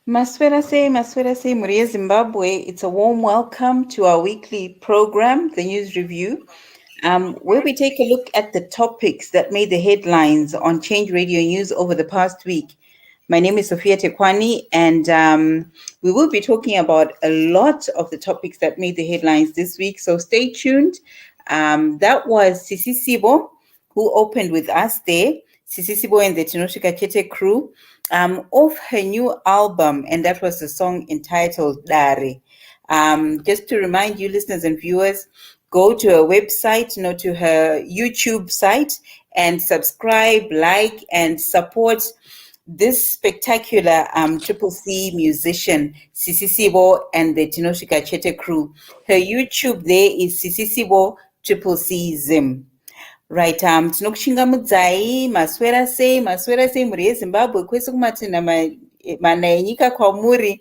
Maswera Muria Zimbabwe. It's a warm welcome to our weekly program, the News Review, where we take a look at the topics that made the headlines on Change Radio News over the past week. My name is Sophia Tekwani, and we will be talking about a lot of the topics that made the headlines this week, so stay tuned. That was Sisisibo, who opened with us there. Sisisibo and the Tinoshika Chete crew, of her new album, and that was the song entitled Dare. Just to remind you, listeners and viewers, go to her website, to her YouTube site, and subscribe, like, and support this spectacular Triple C musician, Sisisibo and the Tinoshika Chete crew. Her YouTube there is Sisisibo Triple C Zim. Right, tinokushingamudzai maswera sei mhuri yezimbabwe kwese kumatinha mana enyika kwamuri.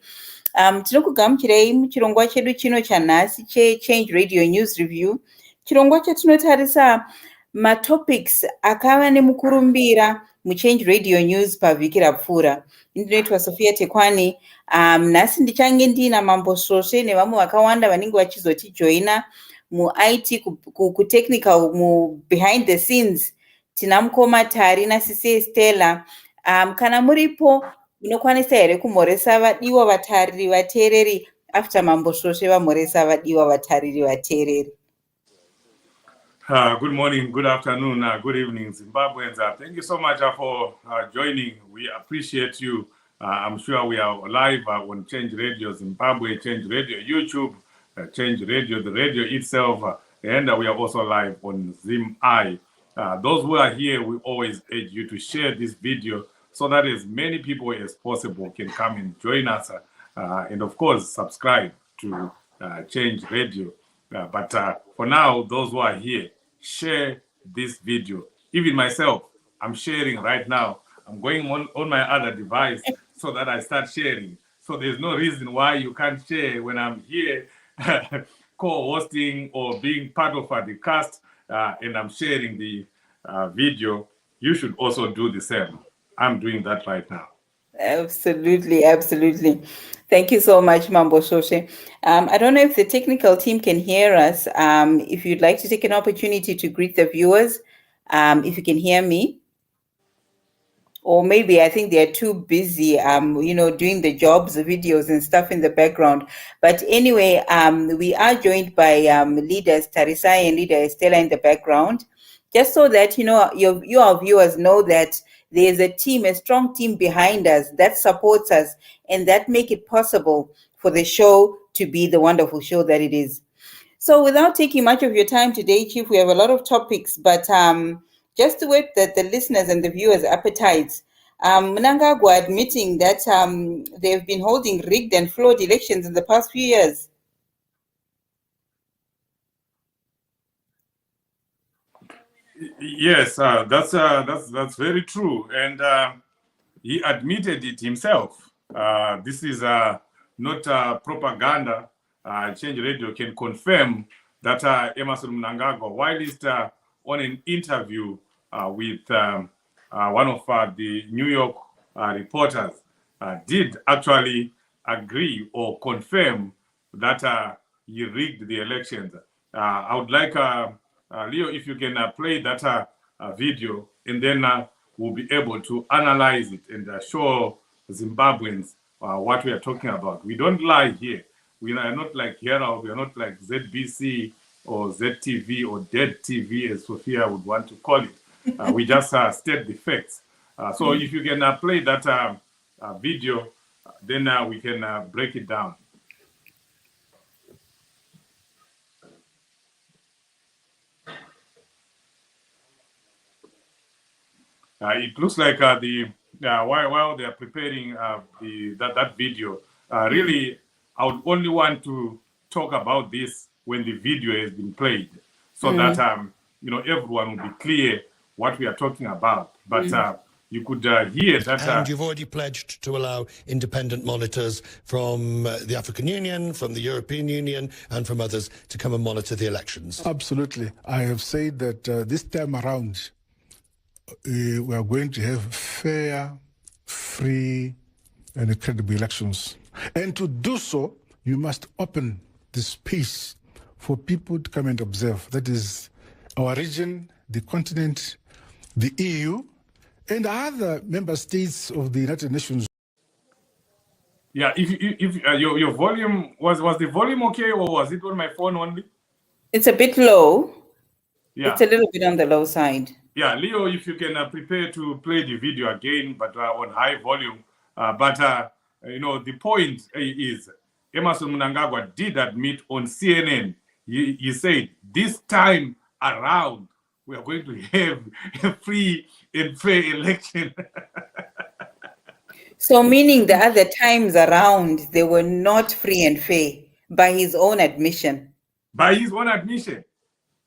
Tinokugamuchirai muchirongwa chedu chino chanhasi cheChange Radio News Review, chirongwa chatinotarisa matopics akava nemukurumbira muChange Radio News pavhiki rapfuura. Ndinoitwa Sophia Tekwani. Nhasi ndichange ndina Mambo Svosve nevamwe vakawanda vanenge vachizotijoina mu-IT, ku-technical, behind the scenes. Tina mukoma Tari naSisi Stella. Kana muripo munokwanisa here kumhoresa vadiwa vatariri vateereri after Mambo Svosve vamhoresa vadiwa vatariri vateereri. Good morning, good afternoon, good evening, Zimbabweans. Thank you so much for joining. We appreciate you. I'm sure we are live on Change Radio Zimbabwe, Change Radio YouTube, Change Radio, the radio itself, and we are also live on ZimEye. Those who are here, we always urge you to share this video so that as many people as possible can come and join us, and of course, subscribe to Change Radio. But for now, those who are here, share this video. Even myself, I'm sharing right now. I'm going on my other device so that I start sharing. So there's no reason why you can't share when I'm here co-hosting or being part of the cast, and I'm sharing the video. You should also do the same. I'm doing that right now. Absolutely. Thank you so much, Mambo Svosve. I don't know if the technical team can hear us. If you'd like to take an opportunity to greet the viewers, if you can hear me. Or maybe I think they're too busy, doing the jobs, the videos and stuff in the background. But anyway, we are joined by leaders Tarisai and leader Estella in the background, just so that, your viewers know that there's a team, a strong team behind us that supports us and that make it possible for the show to be the wonderful show that it is. So without taking much of your time today, Chief, we have a lot of topics, but just to whet the listeners and the viewers' appetites, Mnangagwa admitting that they've been holding rigged and flawed elections in the past few years. Yes, that's very true, and he admitted it himself. This is not propaganda. Change Radio can confirm that Emerson Mnangagwa, while he's on an interview with one of the New York reporters, did actually agree or confirm that he rigged the elections. I would like Leo, if you can play that video, and then we'll be able to analyze it and show Zimbabweans what we are talking about. We don't lie here. We are not like Herald, we are not like ZBC or ZTV or Dead TV, as Sophia would want to call it. We just state the facts. So if you can play that video, then we can break it down. It looks like while they are preparing that video, really, I would only want to talk about this when the video has been played, so that everyone will be clear what we are talking about. But you could hear that. And you've already pledged to allow independent monitors from the African Union, from the European Union, and from others to come and monitor the elections. Absolutely. I have said that this time around, we are going to have fair, free, and credible elections. And to do so, you must open the space for people to come and observe. That is our region, the continent, the EU, and other member states of the United Nations. Yeah, if your volume was the volume okay, or was it on my phone only? It's a bit low. Yeah, it's a little bit on the low side. Yeah, Leo, if you can prepare to play the video again, but on high volume. The point is, Emerson Mnangagwa did admit on CNN. He said, this time around, we are going to have a free and fair election. So meaning the other times around, they were not free and fair, by his own admission. By his own admission.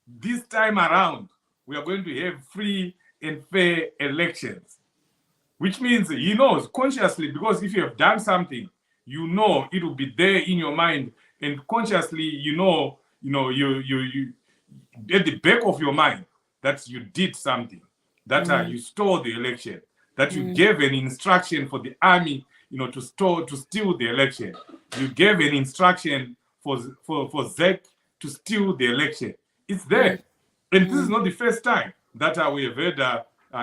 This time around, we are going to have free and fair elections. Which means he knows consciously, because if you have done something, you know it will be there in your mind, and consciously you at the back of your mind that you did something, that you stole the election, that you gave an instruction for the army, to steal the election. You gave an instruction for Zek to steal the election. It's there. And this is not the first time that we have heard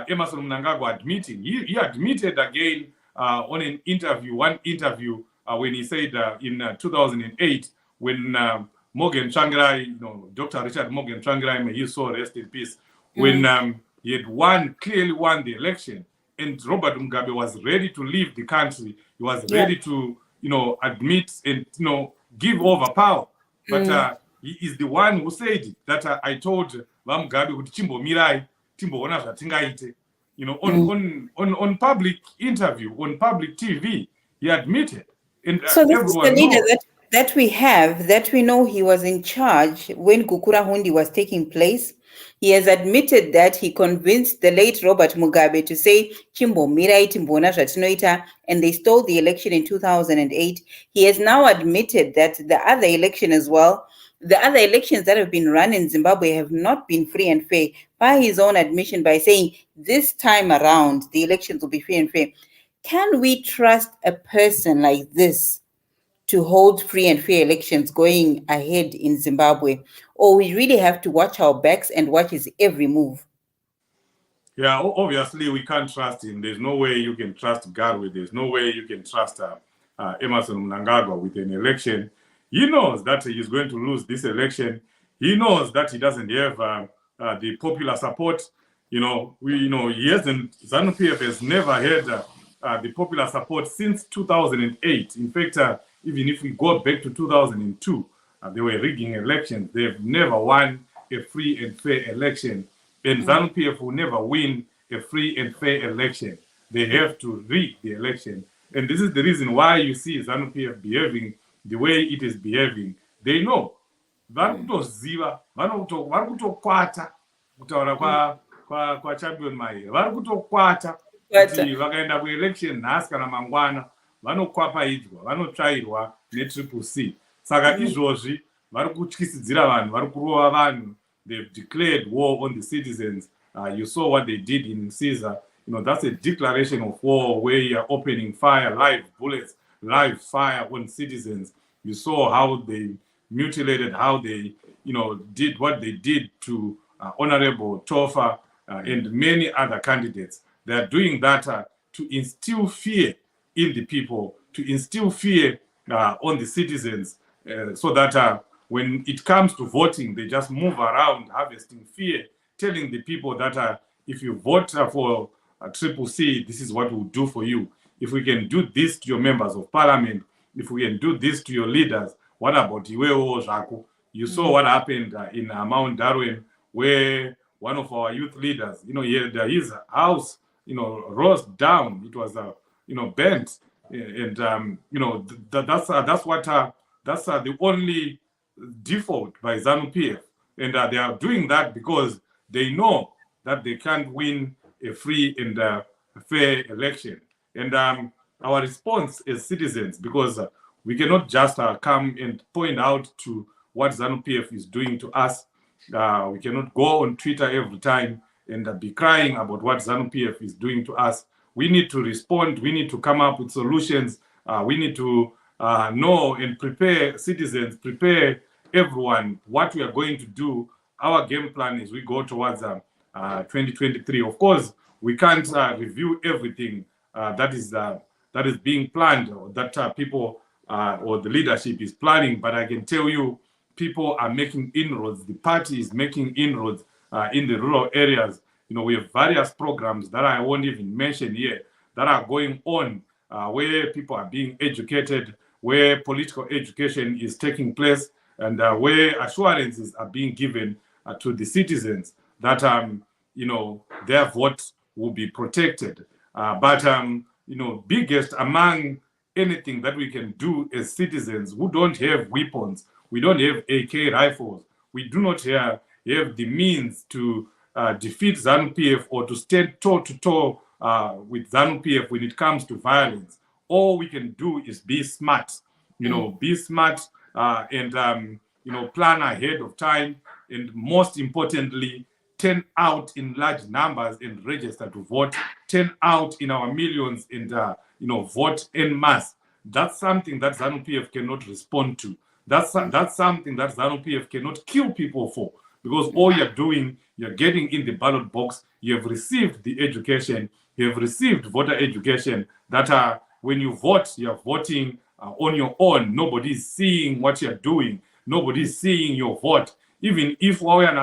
Emerson Mnangagwa admitting. He admitted again on one interview, when he said in 2008, when Morgan Tsvangirai, Dr. Richard Morgan Tsvangirai, may his soul rest in peace, when he had clearly won the election, and Robert Mugabe was ready to leave the country. He was ready to, admit and, give over power. But he is the one who said that I told Mugabe kuti chimbomirai, timboona zvatingaite. On public interview, on public TV, he admitted. And so this is the leader that we have, that we know he was in charge when Gukura Hundi was taking place. He has admitted that he convinced the late Robert Mugabe to say, Chimbo mirai timbona zvatinoita, and they stole the election in 2008. He has now admitted that the other election as well, the other elections that have been run in Zimbabwe have not been free and fair, by his own admission, by saying this time around the elections will be free and fair. Can we trust a person like this to hold free and fair elections going ahead in Zimbabwe? Or we really have to watch our backs and watch his every move? Yeah, obviously we can't trust him. There's no way you can trust Garwe. There's no way you can trust Emerson Mnangagwa with an election. He knows that he's going to lose this election. He knows that he doesn't have the popular support. He hasn't. ZANU-PF has never had the popular support since 2008. In fact, even if we go back to 2002, they were rigging elections. They've never won a free and fair election. And ZANU-PF will never win a free and fair election. They have to rig the election. And this is the reason why you see ZANU-PF behaving the way it is behaving. They know. Vari kutoziva, vari kutokwata kutaura kwachampion mahere vari kutokwata kuti vakaenda kuelection nhasi kana mangwana vanokwapaidzwa vanotsvairwa netriple C. Saka izvozvi vari kutyisidzira vanhu vari kurova vanhu. They've declared war on the citizens. You saw what they did in Caesar. That's a declaration of war where you are opening fire, live bullets, live fire on citizens. You saw how they mutilated, how they, did what they did to Honorable Tofa and many other candidates. They are doing that to instill fear in the people, to instill fear on the citizens, so that when it comes to voting, they just move around harvesting fear, telling the people that if you vote for Triple C, this is what we'll do for you. If we can do this to your members of parliament, if we can do this to your leaders, what about Iwewo Zhaku? You saw what happened in Mount Darwin, where one of our youth leaders, his house, rose down. It was, bent, and that's the only default by ZANU-PF, and they are doing that because they know that they can't win a free and fair election. And our response as citizens, because we cannot just come and point out to what ZANU-PF is doing to us. We cannot go on Twitter every time and be crying about what ZANU-PF is doing to us. We need to respond. We need to come up with solutions. We need to know and prepare citizens, prepare everyone what we are going to do. Our game plan is we go towards 2023. Of course, we can't review everything that is being planned, or that people or the leadership is planning, but I can tell you people are making inroads. The party is making inroads in the rural areas. We have various programs that I won't even mention here that are going on, where people are being educated, where political education is taking place, and where assurances are being given to the citizens that their vote will be protected. But biggest among anything that we can do as citizens who don't have weapons, we don't have AK rifles, we do not have the means to defeat ZANU-PF or to stand toe-to-toe with ZANU-PF when it comes to violence. All we can do is be smart, be smart and plan ahead of time, and most importantly, turn out in large numbers and register to vote, turn out in our millions and vote en masse. That's something that ZANU-PF cannot respond to. That's something that ZANU-PF cannot kill people for, because all you're doing, you're getting in the ballot box, you have received the education, you have received voter education, that when you vote, you're voting on your own. Nobody's seeing what you're doing. Nobody's seeing your vote. Even if when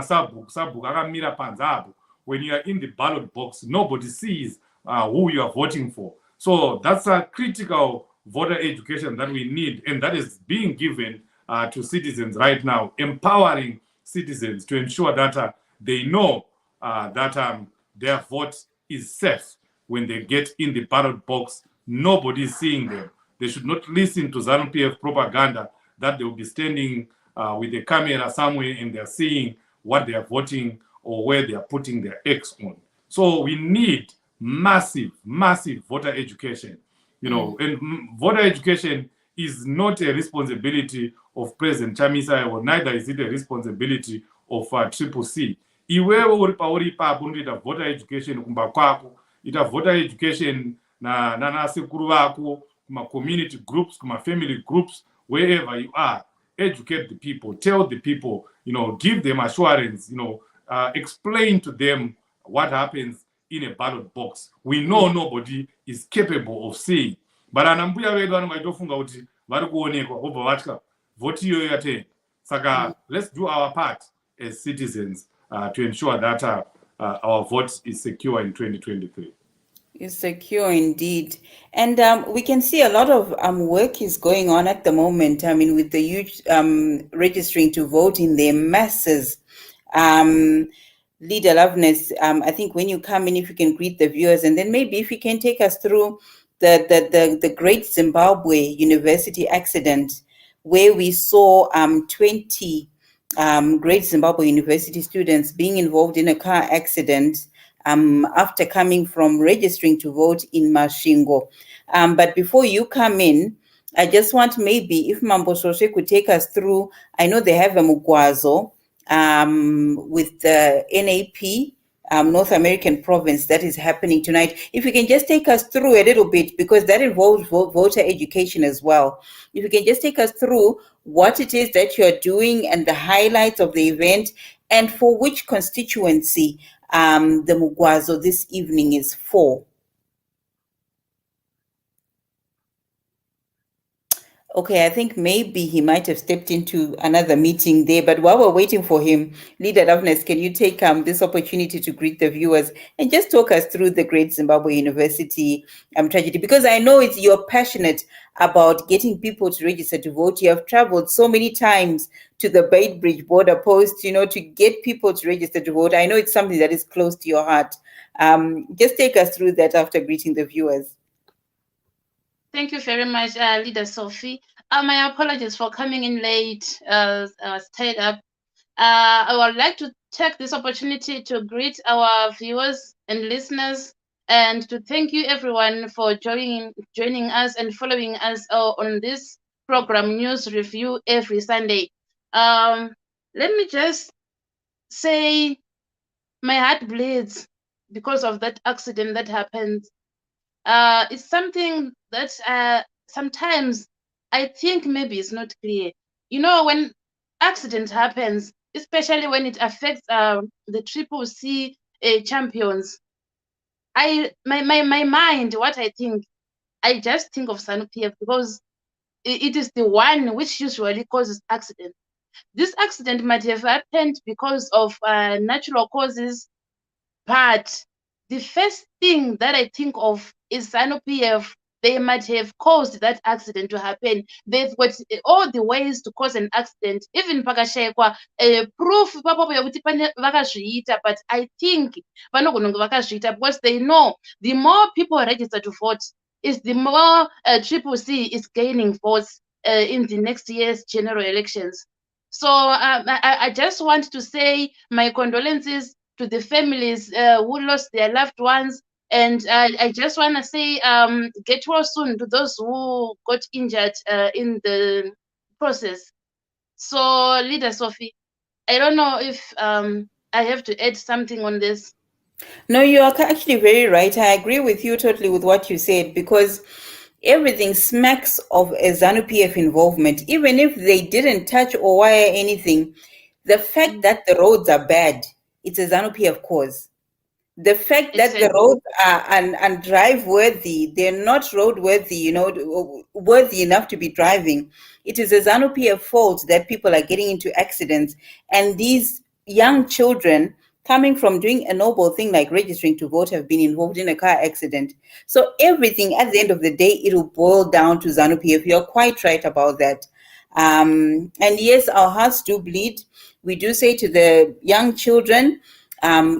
you are in the ballot box, nobody sees who you are voting for. So that's a critical voter education that we need, and that is being given to citizens right now, empowering citizens to ensure that they know that their vote is safe when they get in the ballot box. Nobody is seeing them. They should not listen to ZANU-PF propaganda that they will be standing with a camera somewhere and they're seeing what they are voting or where they are putting their X on. So we need massive voter education, and voter education is not a responsibility of President Chamisa, or neither is it a responsibility of Triple C. Iwewe uri pauri ipapo unoita voter education kumba kwako, ita voter education na sekuru vako, kuma community groups, kuma family groups, wherever you are. Educate the people, tell the people, give them assurance, explain to them what happens in a ballot box. We know nobody is capable of seeing. But anambuya vedu vanotofunga kuti vari kuonekwa obva vatya voti iyoyo yatenda. Saka let's do our part as citizens to ensure that our vote is secure in 2023. Is secure indeed. And we can see a lot of work is going on at the moment. I mean, with the youth registering to vote in their masses. Leader Loveness, I think when you come in, if you can greet the viewers, and then maybe if you can take us through the Great Zimbabwe University accident, where we saw 20 Great Zimbabwe University students being involved in a car accident. after coming from registering to vote in Masvingo. But before you come in, I just want maybe if Mambo Shoshe could take us through. I know they have a Mugwazo with the NAP, North American province, that is happening tonight. If you can just take us through a little bit, because that involves voter education as well. If you can just take us through what it is that you're doing and the highlights of the event, and for which constituency the Mugwazo this evening is for. Okay, I think maybe he might have stepped into another meeting there, but while we're waiting for him, Leader Loveness, can you take this opportunity to greet the viewers and just talk us through the Great Zimbabwe University tragedy? Because I know you're passionate about getting people to register to vote. You have traveled so many times to the Beitbridge border post, to get people to register to vote. I know it's something that is close to your heart. Just take us through that after greeting the viewers. Thank you very much, Leader Sophie. My apologies for coming in late. I was tied up. I would like to take this opportunity to greet our viewers and listeners, and to thank you everyone for joining us and following us on this program, News Review, every Sunday. Let me just say my heart bleeds because of that accident that happened. It's something that sometimes I think maybe it's not clear. When accident happens, especially when it affects the Triple C champions, my mind, what I think, I just think of ZANU-PF, because it is the one which usually causes accident. This accident might have happened because of natural causes, but the first thing that I think of is ZANU-PF. They might have caused that accident to happen. They've got all the ways to cause an accident. Even pakashayikwa proof ipapo yokuti pane vakazviita, but I think vanogona kunge vakazviita because they know the more people register to vote is the more Triple C is gaining votes in the next year's general elections. So I just want to say my condolences to the families who lost their loved ones. And I just want to say, get well soon to those who got injured in the process. So, Leader Sophie, I don't know if I have to add something on this. No, you are actually very right. I agree with you totally with what you said, because everything smacks of a ZANU-PF involvement. Even if they didn't touch or wire anything, the fact that the roads are bad, it's a ZANU-PF cause. The fact that the roads are undrive worthy, they're not roadworthy, worthy enough to be driving. It is a ZANU-PF fault that people are getting into accidents. And these young children coming from doing a noble thing like registering to vote have been involved in a car accident. So everything at the end of the day, it'll boil down to ZANU-PF. You're quite right about that. And yes, our hearts do bleed. We do say to the young children,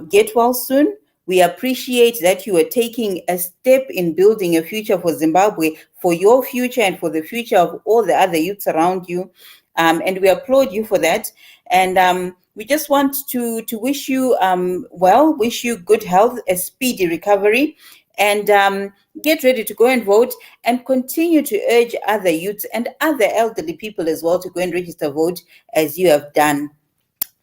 get well soon. We appreciate that you are taking a step in building a future for Zimbabwe, for your future and for the future of all the other youths around you. And we applaud you for that. And we just want to wish you wish you good health, a speedy recovery, and get ready to go and vote, and continue to urge other youths and other elderly people as well to go and register vote as you have done.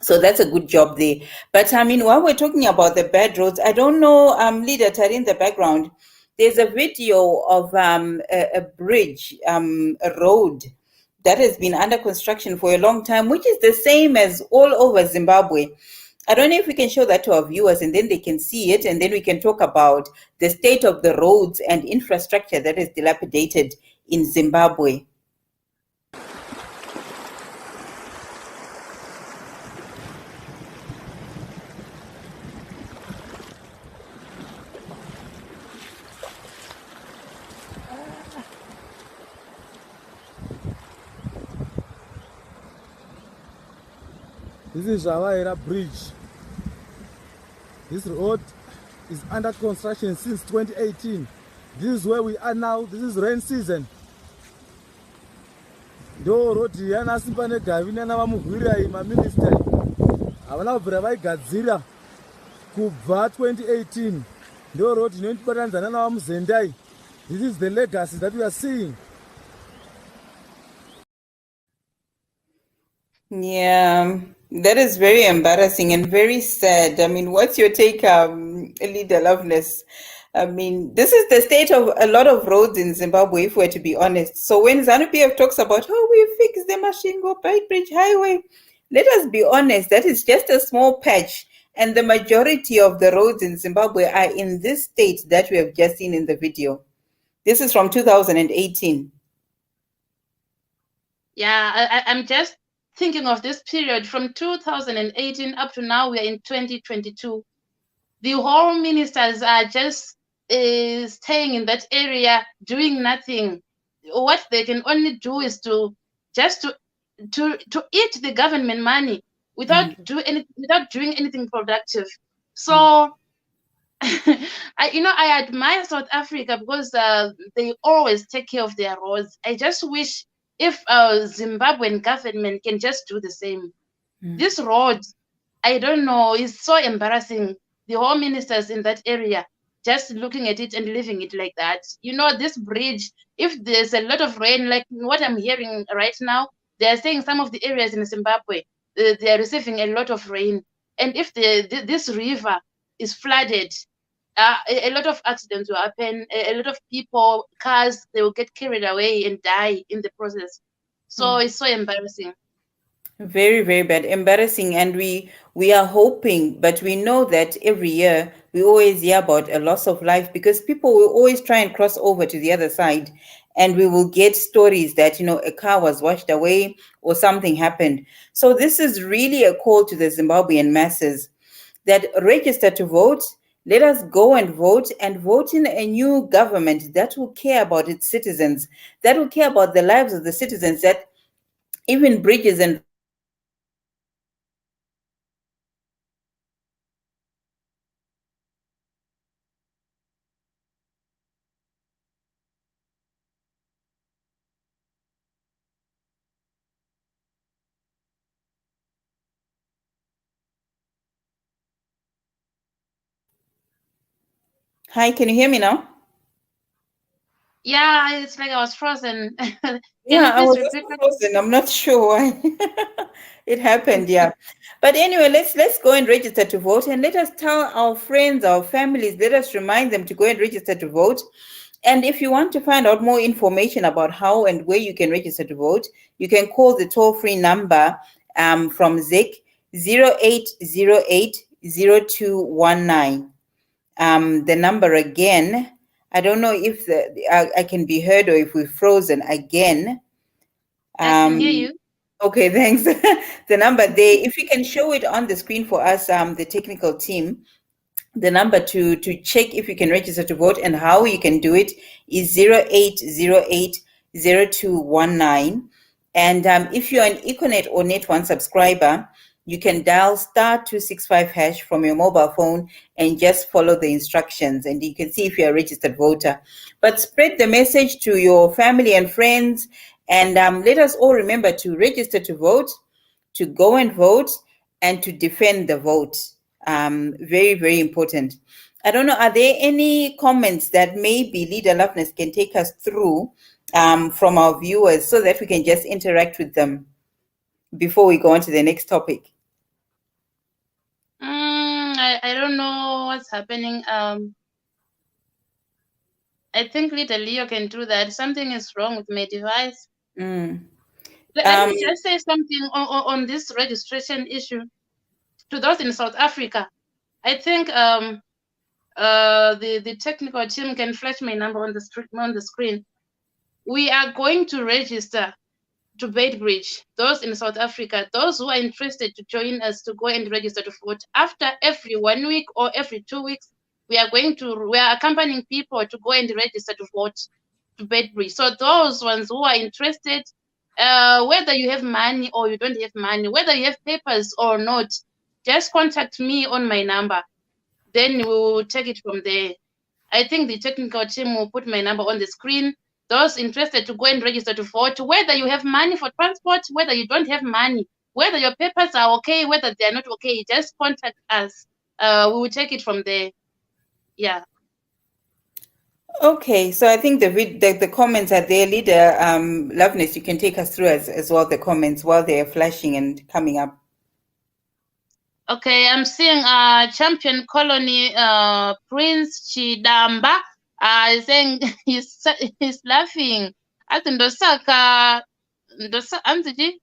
So that's a good job there. But while we're talking about the bad roads, I don't know, Leader Tari, in the background, there's a video of a bridge, a road that has been under construction for a long time, which is the same as all over Zimbabwe. I don't know if we can show that to our viewers and then they can see it, and then we can talk about the state of the roads and infrastructure that is dilapidated in Zimbabwe. This is Javaira Bridge. This road is under construction since 2018. This is where we are now. This is rain season. Ndo road yana Simbanegavina na vamugwira ima minister. Havana kubvira vaigadzira kubva 2018 ndo road inotibatanidza nawo muzendai. This is the legacy that we are seeing. Yeah, that is very embarrassing and very sad. I mean, what's your take, Leader Loveness? I mean, this is the state of a lot of roads in Zimbabwe, if we're to be honest. So when ZANU-PF talks about, oh, we fixed the Mashingo Beitbridge Highway, let us be honest, that is just a small patch. And the majority of the roads in Zimbabwe are in this state that we have just seen in the video. This is from 2018. Yeah, I'm just thinking of this period from 2018 up to now. We are in 2022. The whole ministers are just staying in that area, doing nothing. What they can only do is to eat the government money without doing anything productive. So I admire South Africa because they always take care of their roads. I just wish if Zimbabwean government can just do the same. This road, I don't know, is so embarrassing. The whole ministers in that area just looking at it and leaving it like that. This bridge, if there's a lot of rain, like what I'm hearing right now, they're saying some of the areas in Zimbabwe, they are receiving a lot of rain. And if this river is flooded, a lot of accidents will happen. A lot of people, cars, they will get carried away and die in the process. So it's so embarrassing. Very, very bad, embarrassing. And we are hoping, but we know that every year we always hear about a loss of life because people will always try and cross over to the other side, and we will get stories that a car was washed away or something happened. So this is really a call to the Zimbabwean masses that register to vote. Let us go and vote in a new government that will care about its citizens, that will care about the lives of the citizens, that even bridges and Hi, can you hear me now? Yeah, it's like I was frozen. Yeah, I was repeat also frozen. I'm not sure why it happened. Yeah, but anyway, let's go and register to vote, and let us tell our friends, our families. Let us remind them to go and register to vote. And if you want to find out more information about how and where you can register to vote, you can call the toll-free number from ZIC 0808 0219. The number again. I don't know if I can be heard or if we're frozen again. I can hear you. Okay, thanks. The number there, if you can show it on the screen for us, the technical team, the number to check if you can register to vote and how you can do it is 0808 0219. And if you're an Econet or Net1 subscriber, you can dial *265# from your mobile phone and just follow the instructions, and you can see if you're a registered voter. But spread the message to your family and friends, and let us all remember to register to vote, to go and vote, and to defend the vote. Very, very important. I don't know, are there any comments that maybe Leader Loveness can take us through from our viewers so that we can just interact with them before we go on to the next topic? I don't know what's happening. I think Leader Leo can do that. Something is wrong with my device. Let me just say something on this registration issue. To those in South Africa, I think the technical team can flash my number on the screen. We are going to register to Beitbridge. Those in South Africa, those who are interested to join us to go and register to vote. After every 1 week or every 2 weeks, we are accompanying people to go and register to vote to Beitbridge. So those ones who are interested, whether you have money or you don't have money, whether you have papers or not, just contact me on my number. Then we will take it from there. I think the technical team will put my number on the screen. Those interested to go and register to vote, whether you have money for transport, whether you don't have money, whether your papers are okay, whether they are not okay, just contact us. we will take it from there. Yeah. Okay, so I think the comments are there. Leader Loveness, you can take us through as well the comments while they are flashing and coming up. Okay, I'm seeing Champion Colony Prince Chidamba saying he's laughing. Ati ndosaka anziji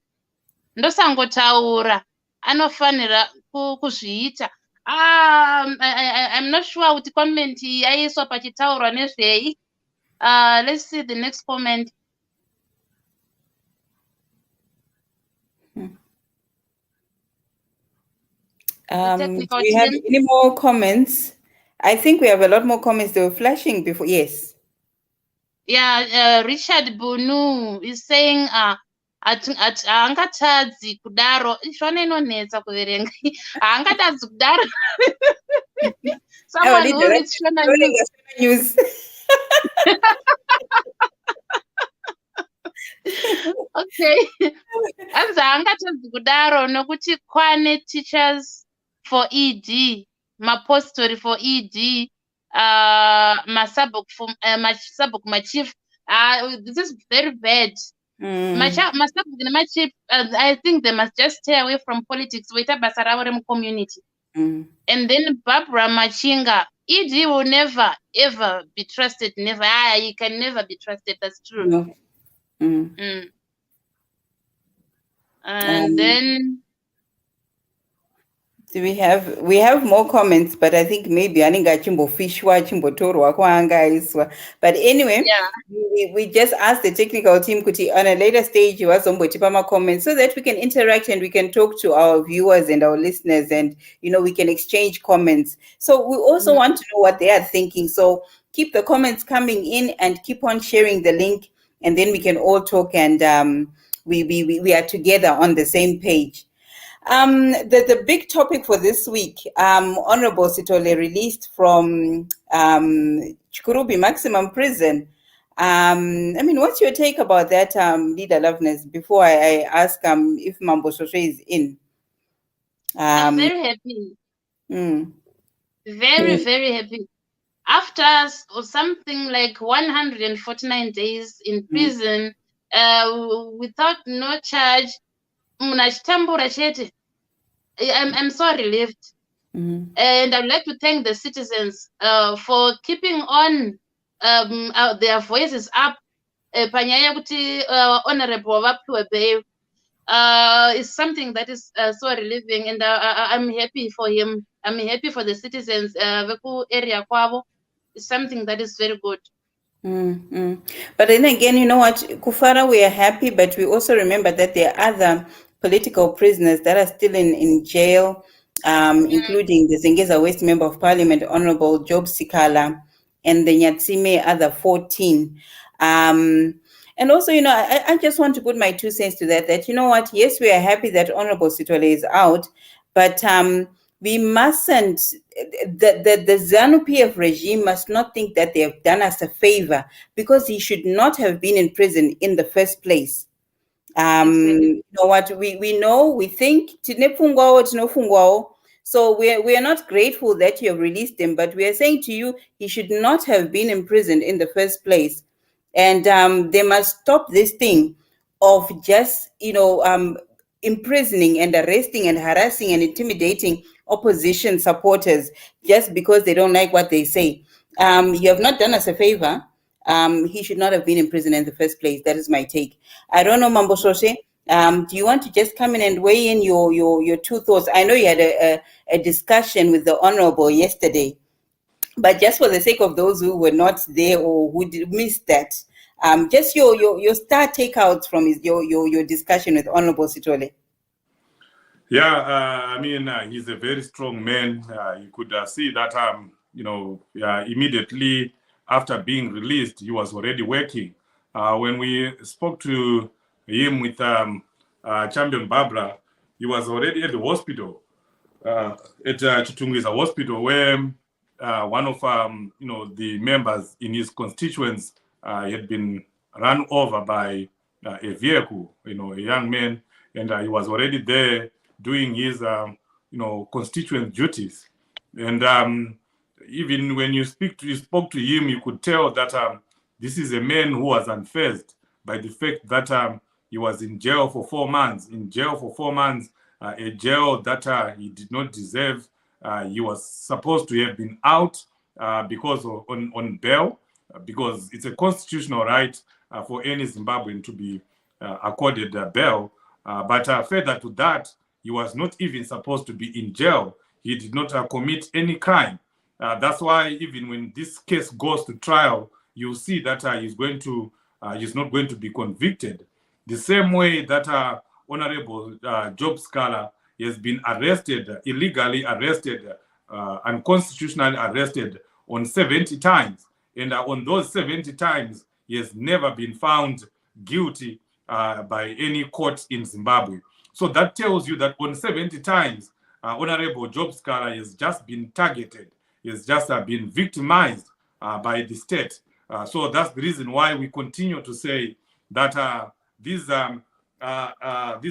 ndosangotaura anofanira kuzviita. I'm not sure kuti comment yaiswa pachitaurwa nezvei. Let's see the next comment. Do we have any more comments? I think we have a lot more comments. They were flashing before. Yes. Yeah, Richard Bunu is saying haangatadzi kudaro. Zvona inonetsa kuverenga. Haangatadzi kudaro. Someone who reads Shona News. Okay. Anzi haangatadzi kudaro nokuti kwane teachers for ED, mapostori for ED, masabhuku machief. This is very bad. Masabhuku nemachief, I think they must just stay away from politics. Waita basa ravo remucommunity. And then Barbara Machinga, ED will never ever be trusted. Never. You can never be trusted. That's true. No. And then we have more comments, but I think maybe aninga chimbofishwa chimbotorwa kwaangaiswa. But anyway, yeah. we just asked the technical team kuti on a later stage wazombotipa ma comments so that we can interact and we can talk to our viewers and our listeners, and we can exchange comments. So we also want to know what they are thinking. So keep the comments coming in and keep on sharing the link, and then we can all talk, and we are together on the same page. The big topic for this week, Honorable Sithole released from Chikurubi Maximum Prison. What's your take about that, Leader Loveness, before I ask if Mambo Shoshe is in? I'm very happy. Very, very happy. After something like 149 days in prison, without no charge, I'm so relieved. And I'd like to thank the citizens for keeping on their voices up. Honorable Wapwe bail is something that is so relieving, and I'm happy for him. I'm happy for the citizens. Area Kwabo is something that is very good. But then again, you know what, Kufara, we are happy, but we also remember that there are other political prisoners that are still in jail, including the Zengeza West Member of Parliament, Honorable Job Sikala, and the Nyatsime other 14. And also, I just want to put my 2 cents to that, you know what, yes, we are happy that Honorable Sithole is out, but we mustn't, the ZANU-PF regime must not think that they have done us a favor, because he should not have been in prison in the first place. You know what, we think, so we are not grateful that you have released him, but we are saying to you, he should not have been imprisoned in the first place. And they must stop this thing of just, imprisoning and arresting and harassing and intimidating opposition supporters just because they don't like what they say. You have not done us a favor. He should not have been in prison in the first place. That is my take. I don't know, Mambo Shoshe. Do you want to just come in and weigh in your 2 thoughts? I know you had a discussion with the Honorable yesterday, but just for the sake of those who were not there or who missed that, just your star takeouts from your discussion with Honorable Sithole. Yeah, he's a very strong man. You could see that, immediately after being released, he was already working. When we spoke to him with Champion Barbara, he was already at the hospital, at Chitungwiza Hospital, where one of the members in his constituents had been run over by a vehicle, a young man, and he was already there doing his constituent duties. And even when you spoke to him, you could tell that this is a man who was unfazed by the fact that he was in jail for 4 months. In jail for 4 months, a jail that he did not deserve. He was supposed to have been out because on bail, because it's a constitutional right for any Zimbabwean to be accorded bail. But further to that, he was not even supposed to be in jail. He did not commit any crime. That's why even when this case goes to trial, you'll see that he's not going to be convicted. The same way that Honorable Job Scala has been arrested, illegally arrested, unconstitutionally arrested on 70 times. And on those 70 times, he has never been found guilty by any court in Zimbabwe. So that tells you that on 70 times, Honorable Job Scala has just been targeted. He has just been victimized by the state. So that's the reason why we continue to say that these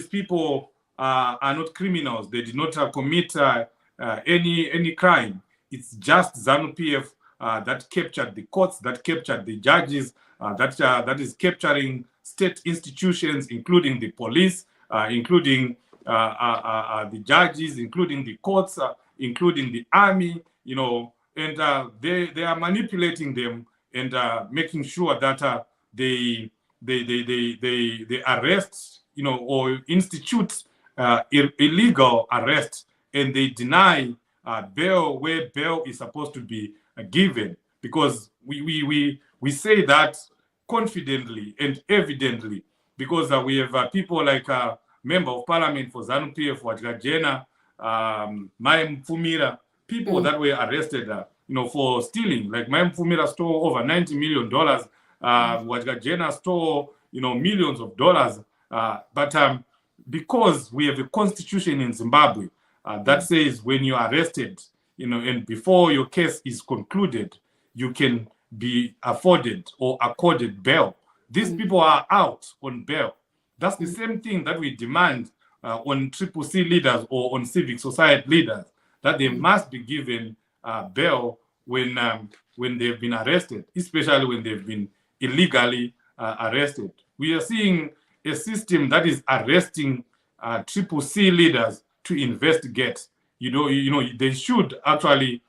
people are not criminals. They did not commit any crime. It's just ZANU-PF that captured the courts, that captured the judges, that is capturing state institutions, including the police, including the judges, including the courts, including the army, and they are manipulating them and making sure that they arrest, or institute illegal arrest, and they deny bail where bail is supposed to be given, because we say that confidently and evidently, because we have people like Member of Parliament for ZANU-PF, Watkajena, Mai Mfumira, people that were arrested, for stealing. Like Mai Mfumira stole over $90 million. Watkajena stole, millions of dollars. But because we have a constitution in Zimbabwe that says when you're arrested, and before your case is concluded, you can be afforded or accorded bail. These people are out on bail. That's the same thing that we demand on CCC leaders or on civic society leaders, that they must be given bail when they've been arrested, especially when they've been illegally arrested. We are seeing a system that is arresting CCC leaders to investigate. They should actually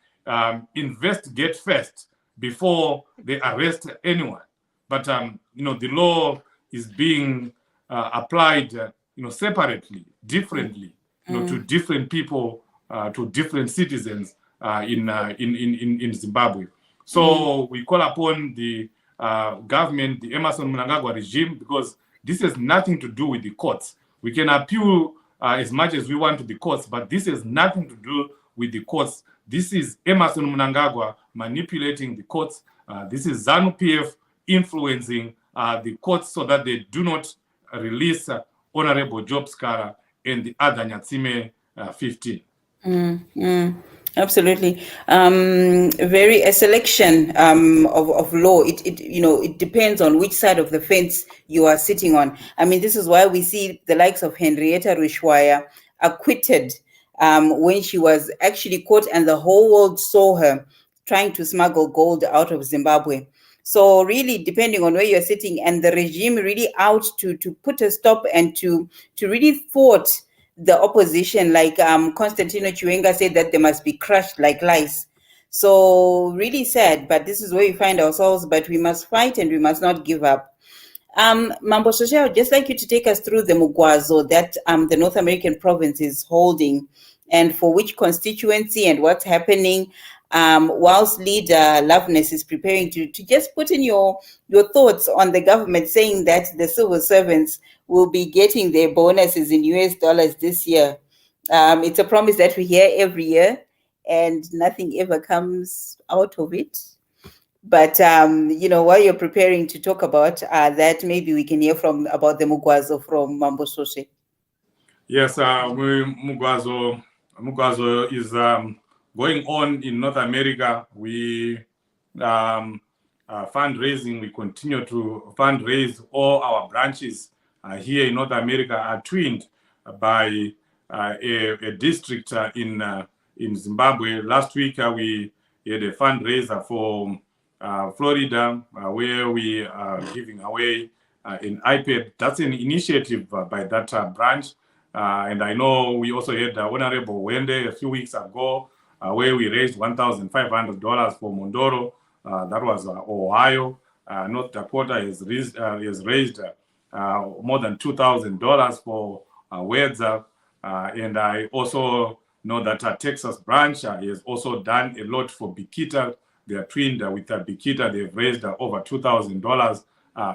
investigate first before they arrest anyone. But the law is being applied, separately, differently, to different people, to different citizens in Zimbabwe. So we call upon the government, the Emmerson Mnangagwa regime, because this has nothing to do with the courts. We can appeal as much as we want to the courts, but this has nothing to do with the courts. This is Emmerson Mnangagwa manipulating the courts. This is ZANU-PF influencing the courts so that they do not release Honorable Job Scala and the other Nyatsime 15. Absolutely. A selection of law. It depends on which side of the fence you are sitting on. I mean, this is why we see the likes of Henrietta Rushwaya acquitted when she was actually caught, and the whole world saw her trying to smuggle gold out of Zimbabwe. So really, depending on where you're sitting, and the regime really out to put a stop and to really thwart the opposition, like Constantino Chiwenga said, that they must be crushed like lice. So really sad, but this is where we find ourselves, but we must fight and we must not give up. Mambososhe, I would just like you to take us through the Mugwazo that the North American province is holding, and for which constituency and what's happening, whilst Leader Loveness is preparing to just put in your thoughts on the government saying that the civil servants will be getting their bonuses in US dollars this year. It's a promise that we hear every year and nothing ever comes out of it. But, while you're preparing to talk about that, maybe we can hear about the Mugwazo from Mambososhe. Yes, Mugwazo is going on in North America. We fundraising, we continue to fundraise. All our branches here in North America are twinned by a district in in Zimbabwe. Last week, we had a fundraiser for Florida, where we are giving away an iPad. That's an initiative by that branch. And I know we also had Honorable Wende a few weeks ago, where we raised $1,500 for Mondoro. That was Ohio. North Dakota has raised more than $2,000 for Wedza. And I also know that Texas branch has also done a lot for Bikita. They are twinned with Bikita. They've raised over $2,000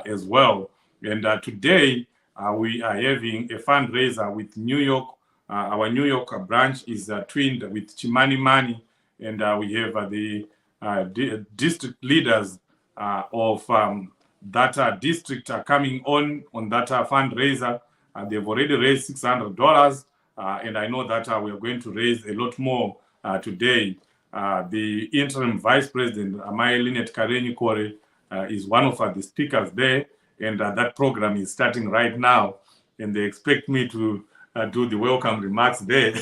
as well. And today, we are having a fundraiser with New York. Our New York branch is twinned with Chimani Mani, and we have the district leaders of that district coming on that fundraiser. They've already raised $600, and I know that we are going to raise a lot more today. The interim vice president, Amai Linet Karenyi Kore, is one of the speakers there. And that program is starting right now, and they expect me to do the welcome remarks there.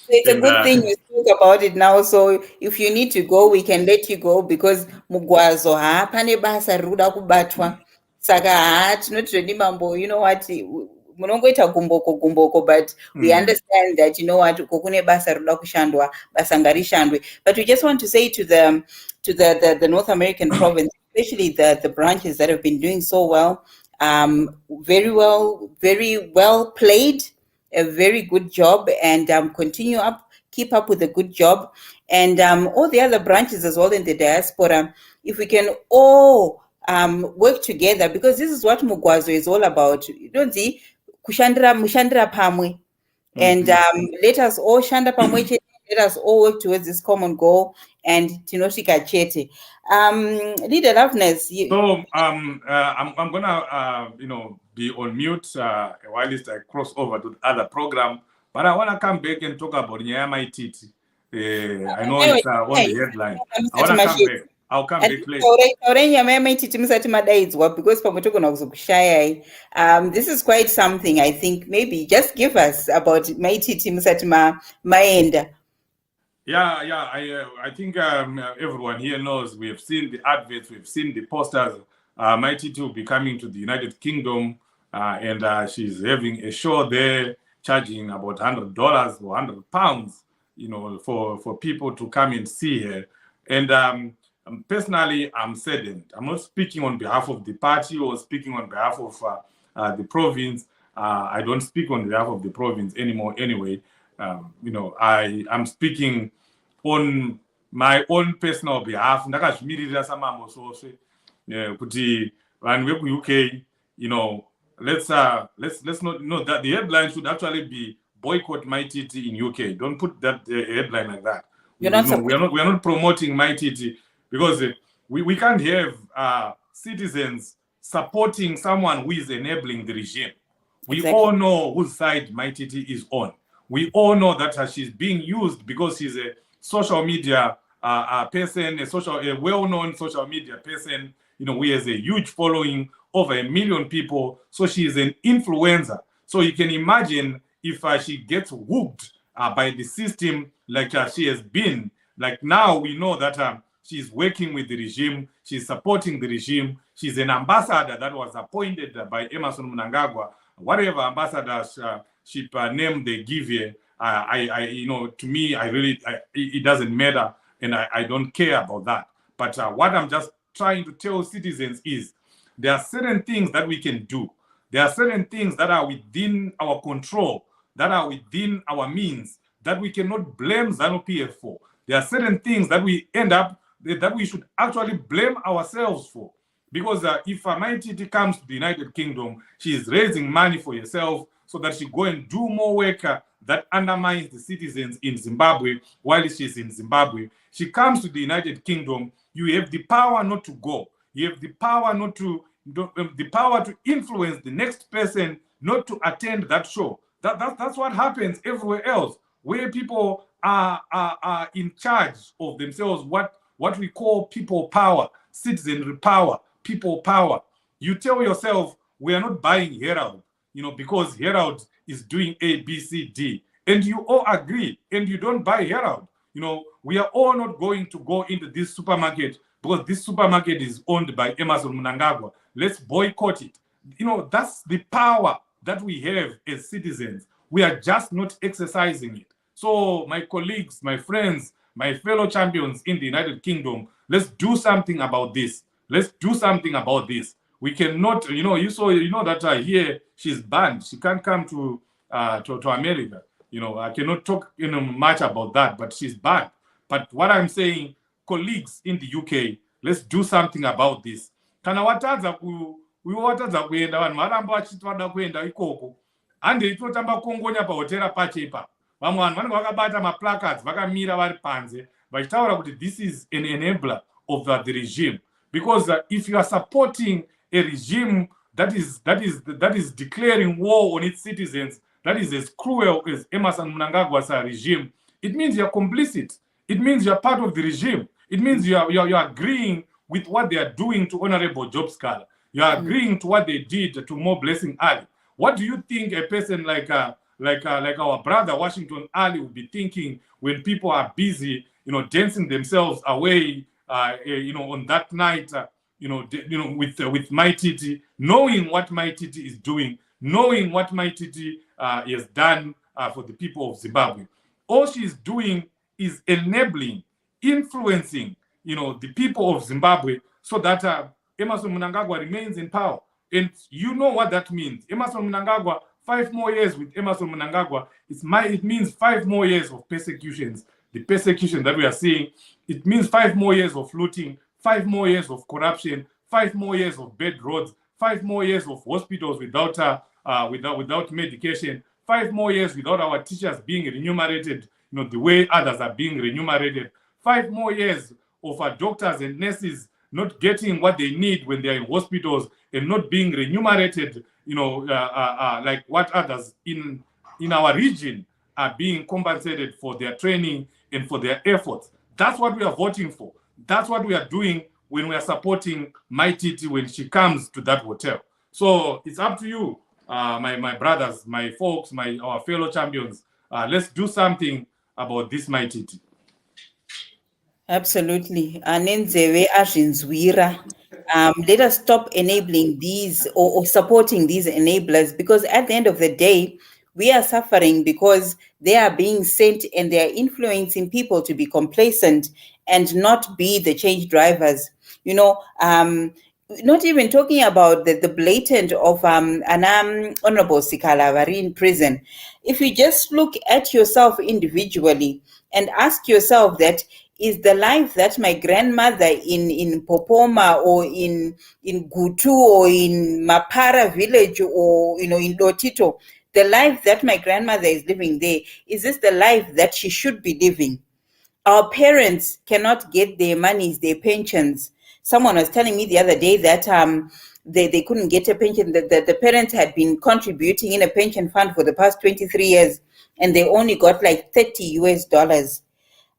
It's a good thing you speak about it now. So if you need to go, we can let you go, because mugwazo pane basa ruda kubatwa. Saka tinoti mambo, you know what, munongoita gumboko, but we understand that, you know what, kune basa ruda kushandwa, basa ngarishandwe. But we just want to say to the North American province, especially the branches that have been doing so well, very well played, a very good job, and keep up with a good job. And all the other branches as well in the diaspora, if we can all work together, because this is what Mugwazo is all about. You don't see, mushandira pamwe. And let us all shanda pamwe. Let us all work towards this common goal, and tinoshika chete. Leader Loveness. So I'm gonna be on mute while I cross over to the other program, but I wanna come back and talk about Nyama Ititi. I know it's on the headline. I wanna come back. I'll come back later. This is quite something. I think maybe just give us about Maititi Musatima Maenda. Yeah. I think everyone here knows. We have seen the adverts, we've seen the posters. Maititi will be coming to the United Kingdom, and she's having a show there, charging about $100 or £100, for people to come and see her. And personally, I'm saddened. I'm not speaking on behalf of the party or speaking on behalf of the province. I don't speak on behalf of the province anymore anyway. I'm speaking on my own personal behalf. Ndakazvimirira samambo sose kuti vanhu veku UK, let's not know that the headline should actually be boycott Maititi in UK. Don't put that headline like that. We are not promoting Maititi, because we can't have citizens supporting someone who is enabling the regime. We all know whose side Maititi is on. We all know that she's being used because she's a social media person, a well-known social media person, who has a huge following, over 1 million people. So she is an influencer. So you can imagine if she gets hooked by the system like she has been. Like now we know that she's working with the regime, she's supporting the regime, she's an ambassador that was appointed by Emmerson Mnangagwa. Whatever ambassadorship name they give here, to me, it doesn't matter, and I don't care about that. But what I'm just trying to tell citizens is there are certain things that we can do. There are certain things that are within our control, that are within our means, that we cannot blame ZANU-PF for. There are certain things that we that we should actually blame ourselves for. Because if Maititi comes to the United Kingdom, she is raising money for herself so that she go and do more work that undermines the citizens in Zimbabwe while she's in Zimbabwe. She comes to the United Kingdom, you have the power not to go. You have the power the power to influence the next person not to attend that show. That's what happens everywhere else, where people are in charge of themselves, what we call people power, citizenry power, people power. You tell yourself, we are not buying Herald, because Herald is doing A, B, C, D. and you all agree and you don't buy Herald, we are all not going to go into this supermarket because this supermarket is owned by Emmerson Mnangagwa. Let's boycott it. That's the power that we have as citizens. We are just not exercising it. So my colleagues, my friends, my fellow champions in the United Kingdom, let's do something about this. Let's do something about this. We cannot, that here she's banned. She can't come to America. I cannot talk much about that, but she's banned. But what I'm saying, colleagues in the UK, let's do something about this. Kana watadza kuenda vanhu varamba vachiti vada kuenda ikoko handei tinotamba kungonya pahotera pachepa vamwe vanhu vanenge vakabata maplacards vakamira vari panze vachitaura kuti this is an enabler of the regime, because if you are supporting a regime that is declaring war on its citizens, that is as cruel as Emmerson Mnangagwa's regime, it means you are complicit. It means you are part of the regime. It means you are agreeing with what they are doing to Honorable Job Scala. You are agreeing to what they did to Mo Blessing Ali. What do you think a person like our brother Washington Ali would be thinking when people are busy, dancing themselves away, on that night, with Mai Titi, knowing what Mai Titi is doing, knowing what Mai Titi has done for the people of Zimbabwe. All she is doing is enabling, influencing, the people of Zimbabwe so that Emmerson Mnangagwa remains in power. And you know what that means. Emmerson Mnangagwa, 5 more years with Emmerson Mnangagwa, it means 5 more years of persecutions. The persecution that we are seeing, it means 5 more years of looting, 5 more years of corruption, 5 more years of bad roads, 5 more years of hospitals without medication, 5 more years without our teachers being remunerated, the way others are being remunerated, 5 more years of our doctors and nurses not getting what they need when they're in hospitals and not being remunerated, like what others in our region are being compensated for their training and for their efforts. That's what we are voting for. That's what we are doing when we are supporting Mai Titi when she comes to that hotel. So it's up to you, my brothers, my folks, our fellow champions. Let's do something about this Mai Titi. Absolutely. Anenzeve azvinzwira. Let us stop enabling these or supporting these enablers, because at the end of the day, we are suffering because they are being sent and they are influencing people to be complacent and not be the change drivers. Not even talking about the blatant of Honorable Sikala Vari in prison. If you just look at yourself individually and ask yourself that, is the life that my grandmother in Popoma or in Gutu or in Mapara village or in Lotito, the life that my grandmother is living there, is this the life that she should be living? Our parents cannot get their monies, their pensions. Someone was telling me the other day that they couldn't get a pension, that the parents had been contributing in a pension fund for the past 23 years and they only got like $30.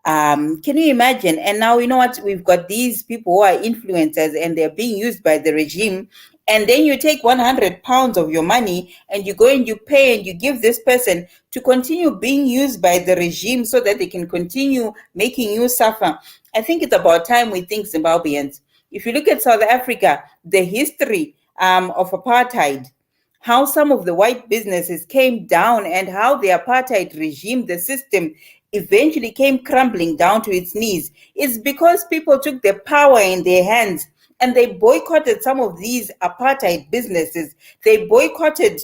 Can you imagine? And now, you know what? We've got these people who are influencers and they're being used by the regime. And then you take 100 pounds of your money and you go and you pay and you give this person to continue being used by the regime so that they can continue making you suffer. I think it's about time we think Zimbabweans. If you look at South Africa, the history of apartheid, how some of the white businesses came down and how the apartheid regime, the system, eventually came crumbling down to its knees, is because people took the power in their hands and they boycotted some of these apartheid businesses. They boycotted,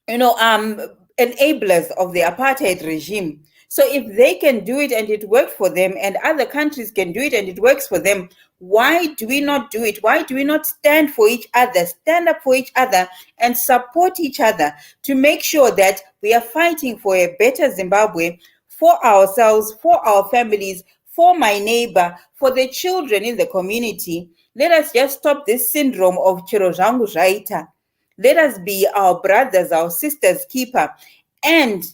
enablers of the apartheid regime. So if they can do it and it worked for them, and other countries can do it and it works for them, why do we not do it? Why do we not stand for each other, stand up for each other and support each other to make sure that we are fighting for a better Zimbabwe, for ourselves, for our families, for my neighbor, for the children in the community? Let us just stop this syndrome of Chero Zvangu Zvaita. Let us be our brothers, our sisters' keeper. And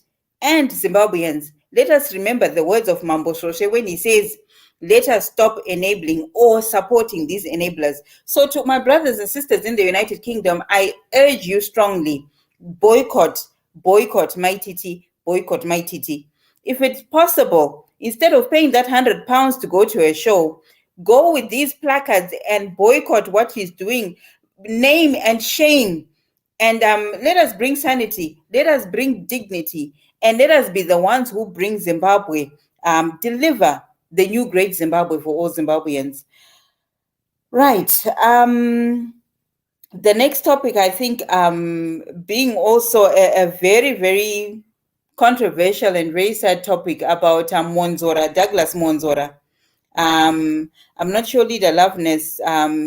Zimbabweans, let us remember the words of Mambo Shoshe when he says, let us stop enabling or supporting these enablers. So to my brothers and sisters in the United Kingdom, I urge you strongly, boycott Mai Titi, boycott Maititi. If it's possible, instead of paying that £100 to go to a show, go with these placards and boycott what he's doing, name and shame. And let us bring sanity, let us bring dignity, and let us be the ones who bring Zimbabwe, deliver the new great Zimbabwe for all Zimbabweans. Right. The next topic, I think, being also a very, very controversial and very sad topic about Monzora, Douglas Monzora. I'm not sure, Leader Loveness,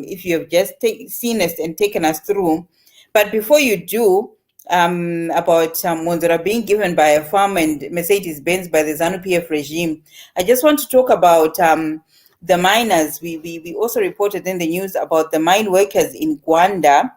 if you have just seen us and taken us through. But before you do, about Monzora being given by a farm and Mercedes-Benz by the ZANU-PF regime, I just want to talk about the miners. We also reported in the news about the mine workers in Gwanda,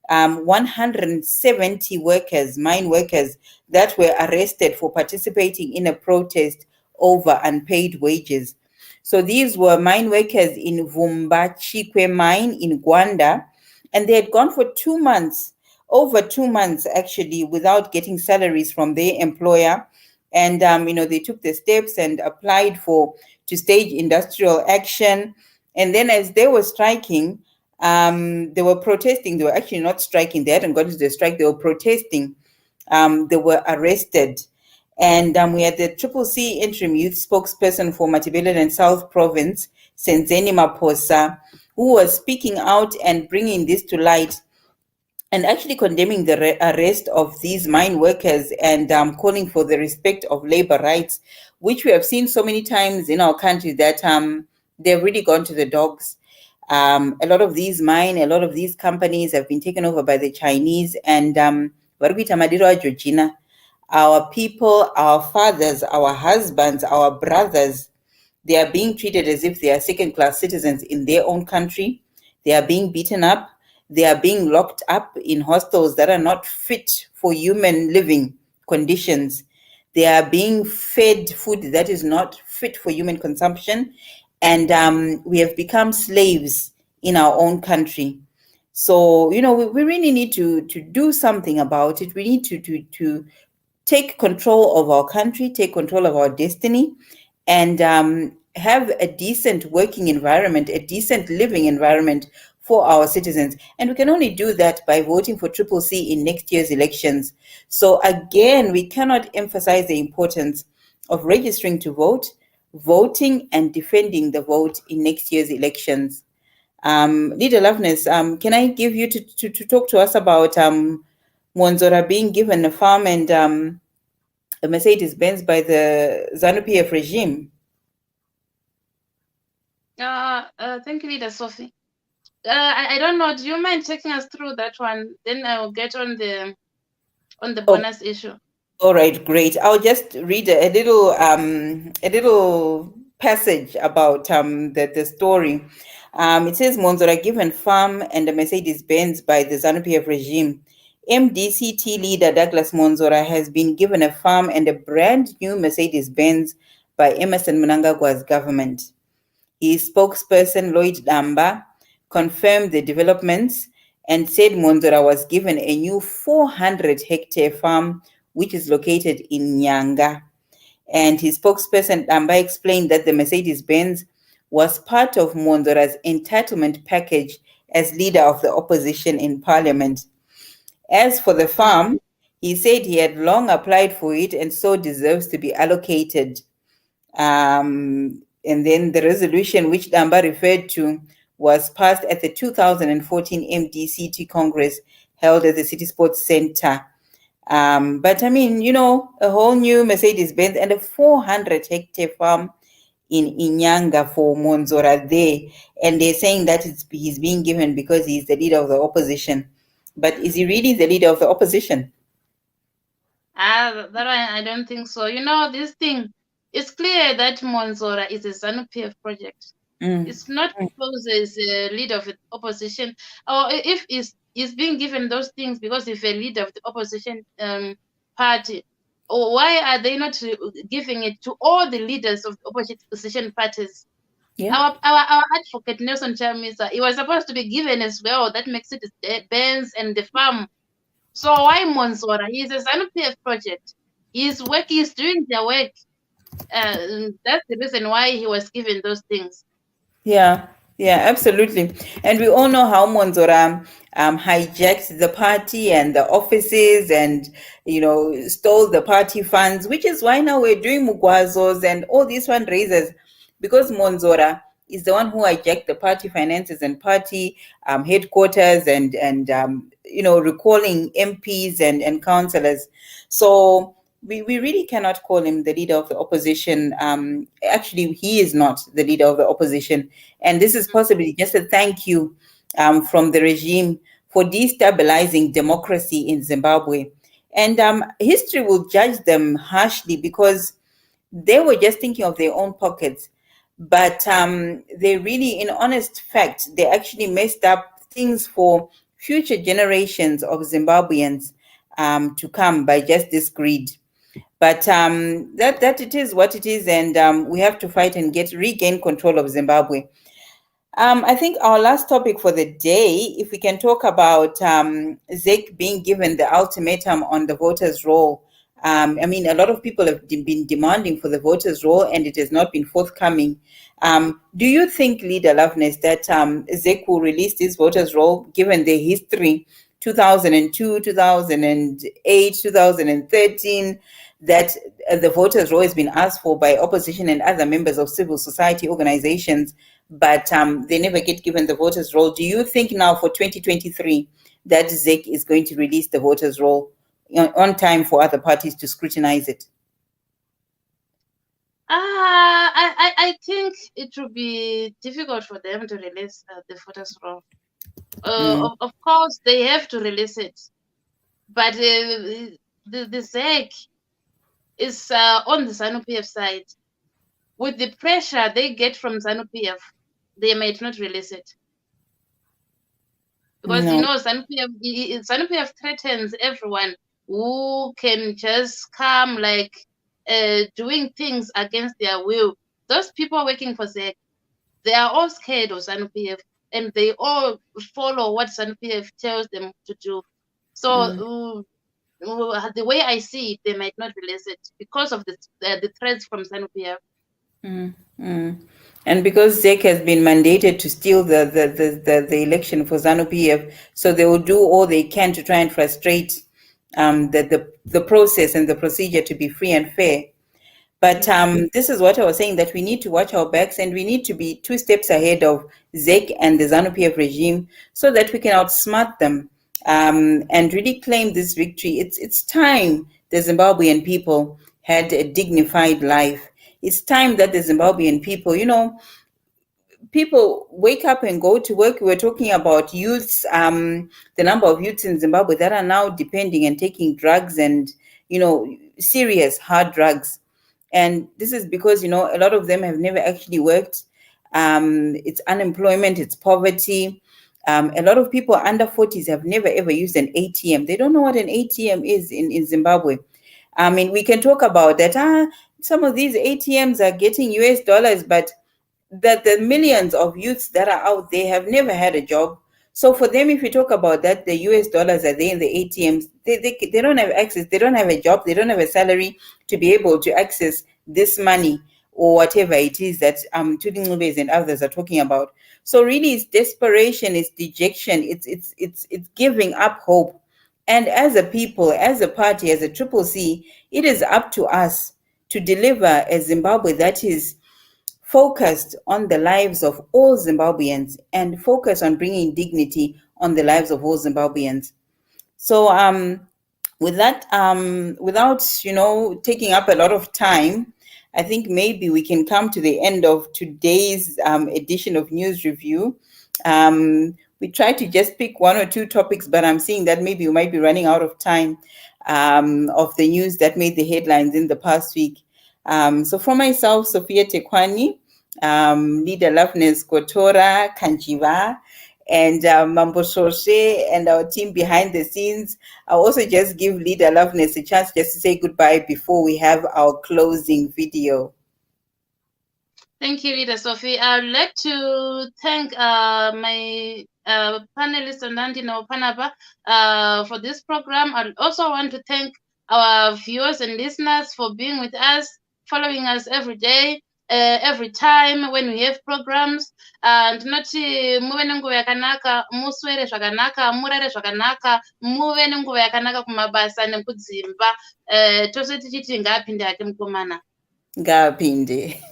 170 workers, mine workers, that were arrested for participating in a protest over unpaid wages. So these were mine workers in Vumba Chikwe mine in Gwanda, and they had gone for 2 months, over 2 months actually, without getting salaries from their employer. And they took the steps and applied to stage industrial action. And then as they were striking, they were protesting. They were actually not striking. They hadn't gone into the strike. They were protesting. They were arrested. And we had the CCC interim youth spokesperson for Matabeleland South Province, Senzeni Maposa, who was speaking out and bringing this to light and actually condemning the arrest of these mine workers and calling for the respect of labor rights, which we have seen so many times in our country that they've really gone to the dogs. A lot of these companies have been taken over by the Chinese, and our people, our fathers, our husbands, our brothers, they are being treated as if they are second-class citizens in their own country. They are being beaten up. They are being locked up in hostels that are not fit for human living conditions. They are being fed food that is not fit for human consumption. And we have become slaves in our own country. So, we really need to do something about it. We need to take control of our country, take control of our destiny, and have a decent working environment, a decent living environment for our citizens. And we can only do that by voting for CCC in next year's elections. So again, we cannot emphasize the importance of registering to vote, voting and defending the vote in next year's elections. Leader Loveness, can I give you to talk to us about Monzora being given a farm and a Mercedes-Benz by the ZANU-PF regime? Thank you, Leader Sophie. I don't know. Do you mind taking us through that one? Then I will get on the bonus issue. All right, great. I'll just read a little passage about the story. It says Monzora given farm and a Mercedes-Benz by the ZANU-PF regime. MDCT leader Douglas Monzora has been given a farm and a brand new Mercedes-Benz by Emmerson Mnangagwa's government. His spokesperson Lloyd Damba confirmed the developments and said Monzora was given a new 400-hectare farm, which is located in Nyanga. And his spokesperson Damba explained that the Mercedes-Benz was part of Monzora's entitlement package as leader of the opposition in parliament. As for the farm, he said he had long applied for it and so deserves to be allocated. And then the resolution which Damba referred to was passed at the 2014 MDCT Congress held at the City Sports Center. But I mean, a whole new Mercedes-Benz and a 400-hectare farm in Inyanga for Monzora there. And they're saying that he's being given because he's the leader of the opposition. But is he really the leader of the opposition? That I don't think so. This thing, it's clear that Monzora is a ZANU-PF project. It's not because he's a leader of the opposition, or if he's being given those things because he's a leader of the opposition party. Or why are they not giving it to all the leaders of the opposition parties? Yeah. Our advocate Nelson Chamisa, he was supposed to be given as well. That makes it Benz and the farm. So why Monzora? He's a ZANU-PF project. His work is doing their work. That's the reason why he was given those things. Yeah, yeah, absolutely. And we all know how Monzora hijacked the party and the offices and, stole the party funds, which is why now we're doing Mugwazos and all these fundraisers, because Monzora is the one who hijacked the party finances and party headquarters and recalling MPs and councillors. So we really cannot call him the leader of the opposition. Actually, he is not the leader of the opposition. And this is possibly just a thank you from the regime for destabilizing democracy in Zimbabwe. And history will judge them harshly because they were just thinking of their own pockets. But they really, in honest fact, they actually messed up things for future generations of Zimbabweans to come by just this greed. But that it is what it is, and we have to fight and regain control of Zimbabwe. I think our last topic for the day, if we can talk about ZEC being given the ultimatum on the voters' roll. I mean, a lot of people have been demanding for the voters' roll, and it has not been forthcoming. Do you think, Leader Loveness, that ZEC will release this voters' roll, given their history, 2002, 2008, 2013, that the voters' roll has been asked for by opposition and other members of civil society organizations, but they never get given the voters' roll? Do you think now for 2023 that ZEC is going to release the voters' roll on time for other parties to scrutinize it? I think it will be difficult for them to release the voters' roll. Of course, they have to release it, but the ZEC is on the ZANU-PF side. With the pressure they get from ZANU-PF, they might not release it. Because ZANU-PF threatens everyone who can just come doing things against their will. Those people working for ZEC, they are all scared of ZANU-PF, and they all follow what ZANU-PF tells them to do. So the way I see it, they might not release it because of the threats from ZANU-PF. And because ZEC has been mandated to steal the election for ZANU-PF, so they will do all they can to try and frustrate the process and the procedure to be free and fair. But this is what I was saying, that we need to watch our backs and we need to be 2 steps ahead of ZEC and the ZANU-PF regime so that we can outsmart them and really claim this victory. It's time the Zimbabwean people had a dignified life. It's time that the Zimbabwean people, people wake up and go to work. We were talking about youths, the number of youths in Zimbabwe that are now depending and taking drugs and, serious hard drugs. And this is because, a lot of them have never actually worked. It's unemployment, it's poverty. A lot of people under 40s have never ever used an ATM. They don't know what an ATM is in Zimbabwe. I mean, we can talk about that. Some of these ATMs are getting US dollars, but the millions of youths that are out there have never had a job. So for them, if you talk about that, the US dollars are there in the ATMs. They don't have access. They don't have a job. They don't have a salary to be able to access this money or whatever it is that Tudi Ncube and others are talking about. So really, it's desperation, it's dejection, it's giving up hope. And as a people, as a party, as a Triple C, it is up to us to deliver a Zimbabwe that is focused on the lives of all Zimbabweans and focused on bringing dignity on the lives of all Zimbabweans. So with that, without taking up a lot of time, I think maybe we can come to the end of today's edition of News Review. We try to just pick 1 or 2 topics, but I'm seeing that maybe we might be running out of time of the news that made the headlines in the past week. So for myself, Sophia Tekwani, Leader Loveness Kotora Kanjiva, and Mambo Shoshe and our team behind the scenes, I'll also just give Leader Loveness a chance just to say goodbye before we have our closing video. Thank you, Leader Sophie. I'd like to thank my panelists and Nandino Panapa for this program. I also want to thank our viewers and listeners for being with us, following us every day, every time when we have programs. Ndinoti muve nenguva yakanaka, muswere zvakanaka, murare zvakanaka, muve nenguva yakanaka kumabasa nekudzimba. Tose tichiti ngaapinde hake mukomana. Ngaapinde.